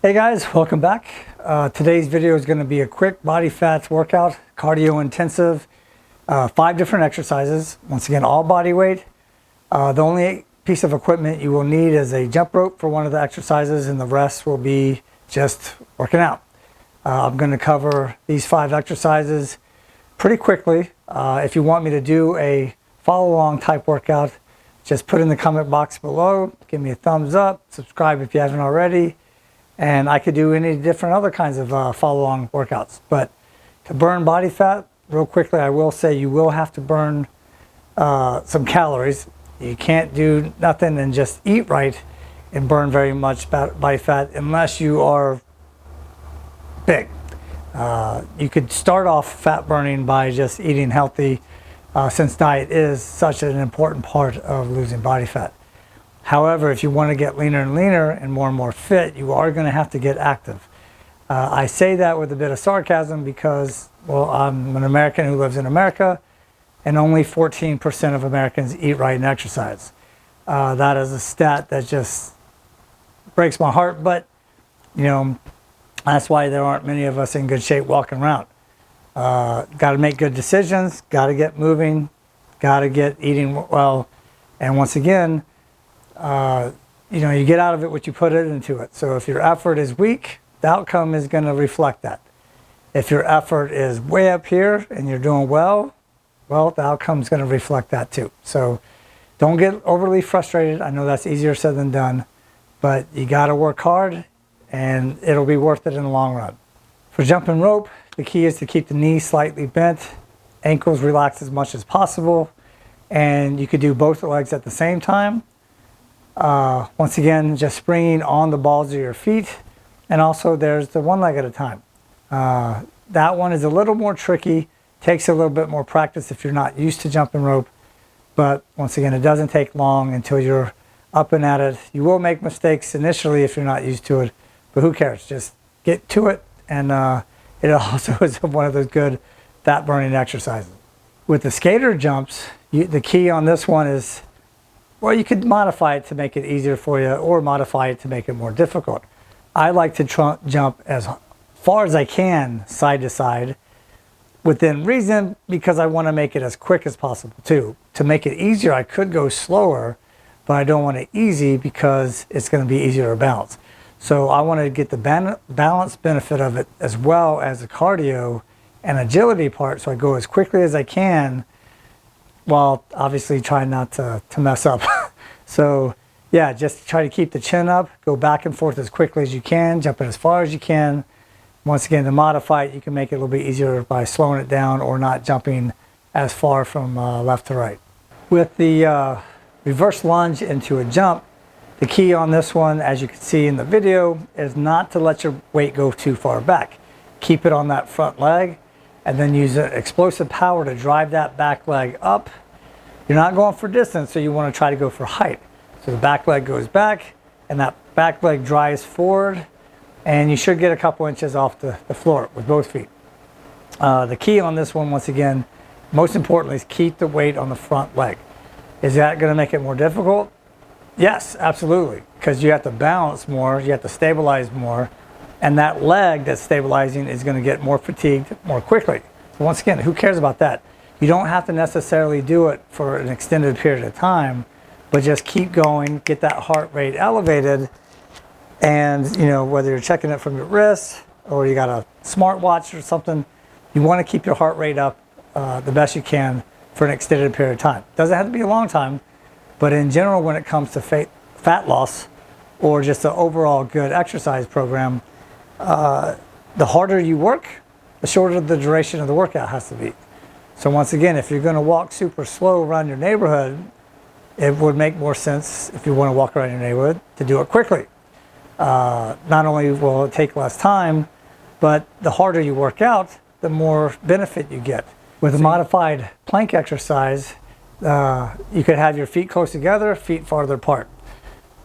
Hey guys, welcome back. Today's video is going to be a quick body fat workout, cardio intensive, 5 different exercises. Once again, all body weight. The only piece of equipment you will need is a jump rope for one of the exercises, and the rest will be just working out. I'm going to cover these 5 exercises pretty quickly. If you want me to do a follow along type workout, just put in the comment box below, give me a thumbs up, subscribe if you haven't already. And I could do any different other kinds of follow-along workouts. But to burn body fat, real quickly, I will say you will have to burn some calories. You can't do nothing and just eat right and burn very much body fat unless you are big. You could start off fat burning by just eating healthy, since diet is such an important part of losing body fat. However, if you want to get leaner and leaner and more fit, you are going to have to get active. I say that with a bit of sarcasm because, well, I'm an American who lives in America, and only 14% of Americans eat right and exercise. That is a stat that just breaks my heart, but, you know, that's why there aren't many of us in good shape walking around. Got to make good decisions, got to get moving, got to get eating well, and once again, you know, you get out of it what you put it into it. So if your effort is weak, the outcome is going to reflect that. If your effort is way up here and you're doing well, the outcome is going to reflect that too. So don't get overly frustrated. I know that's easier said than done, but you got to work hard and it'll be worth it in the long run. For jumping rope, the key is to keep the knees slightly bent, ankles relaxed as much as possible, and you could do both legs at the same time. Once again, just springing on the balls of your feet, and also there's the one leg at a time. That one is a little more tricky, takes a little bit more practice if you're not used to jumping rope, but once again, it doesn't take long until you're up and at it. You will make mistakes initially if you're not used to it, but who cares? Just get to it, and it also is one of those good fat burning exercises. With the skater jumps, the key on this one is, well, you could modify it to make it easier for you or modify it to make it more difficult. I like to jump as far as I can side to side within reason because I want to make it as quick as possible too. To make it easier, I could go slower, but I don't want it easy because it's going to be easier to balance. So I want to get the balance benefit of it as well as the cardio and agility part, so I go as quickly as I can while obviously trying not to mess up. So yeah, just try to keep the chin up, go back and forth as quickly as you can, jump it as far as you can. Once again, to modify it, you can make it a little bit easier by slowing it down or not jumping as far from left to right. With the reverse lunge into a jump, the key on this one, as you can see in the video, is not to let your weight go too far back. Keep it on that front leg, and then use explosive power to drive that back leg up. You're not going for distance, so you want to try to go for height. So the back leg goes back, and that back leg drives forward, and you should get a couple inches off the floor with both feet. The key on this one, once again, most importantly, is keep the weight on the front leg. Is that going to make it more difficult? Yes, absolutely, because you have to balance more, you have to stabilize more, and that leg that's stabilizing is going to get more fatigued more quickly. So once again, who cares about that? You don't have to necessarily do it for an extended period of time, but just keep going, get that heart rate elevated, and you know, whether you're checking it from your wrist or you got a smartwatch or something, you want to keep your heart rate up the best you can for an extended period of time. Doesn't have to be a long time, but in general, when it comes to fat loss or just an overall good exercise program, the harder you work, the shorter the duration of the workout has to be. So once again, if you're going to walk super slow around your neighborhood, it would make more sense if you want to walk around your neighborhood to do it quickly. Not only will it take less time, but the harder you work out, the more benefit you get. With a modified plank exercise, you could have your feet close together, feet farther apart.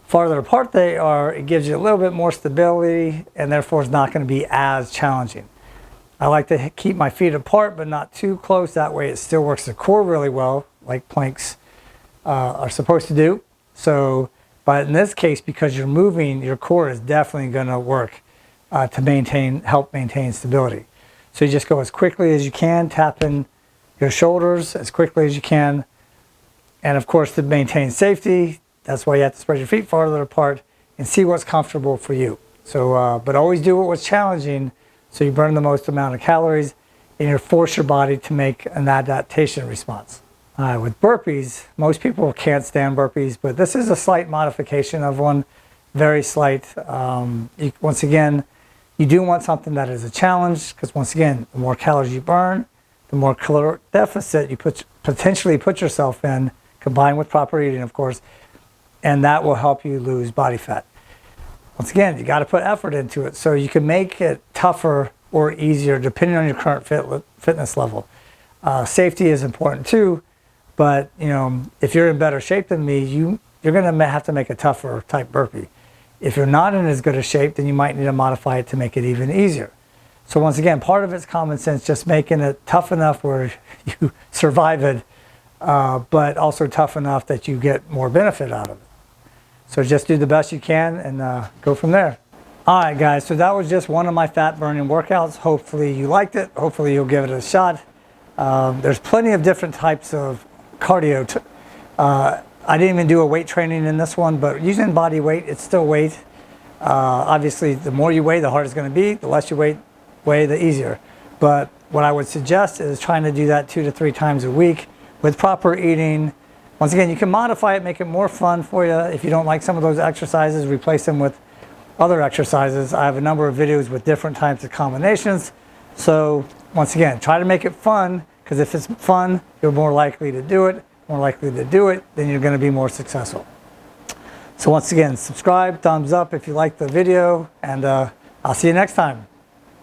Farther apart they are, it gives you a little bit more stability, and therefore it's not going to be as challenging. I like to keep my feet apart but not too close. That way it still works the core really well, like planks are supposed to do. So, but in this case, because you're moving, your core is definitely going to work to help maintain stability. So you just go as quickly as you can, tapping your shoulders as quickly as you can. And of course, to maintain safety, that's why you have to spread your feet farther apart and see what's comfortable for you. So, but always do what was challenging so you burn the most amount of calories and you force your body to make an adaptation response. With burpees, most people can't stand burpees, but this is a slight modification of one, very slight. Once again, you do want something that is a challenge because once again, the more calories you burn, the more caloric deficit you potentially put yourself in, combined with proper eating, of course, and that will help you lose body fat. Once again, you got to put effort into it so you can make it tougher or easier depending on your current fitness level. Safety is important too, but you know, if you're in better shape than me, you're going to have to make a tougher type burpee. If you're not in as good a shape, then you might need to modify it to make it even easier. So once again, part of it's common sense, just making it tough enough where you survive it, but also tough enough that you get more benefit out of it. So just do the best you can and go from there. All right, guys, so that was just one of my fat burning workouts. Hopefully you liked it. Hopefully you'll give it a shot. There's plenty of different types of cardio. I didn't even do a weight training in this one, but using body weight, it's still weight. Obviously, the more you weigh, the harder it's going to be. The less you weigh, the easier. But what I would suggest is trying to do that 2 to 3 times a week with proper eating. Once again, you can modify it, make it more fun for you. If you don't like some of those exercises, replace them with other exercises. I have a number of videos with different types of combinations. So once again, try to make it fun, because if it's fun, you're more likely to do it. More likely to do it, then you're going to be more successful. So once again, subscribe, thumbs up if you like the video, and I'll see you next time.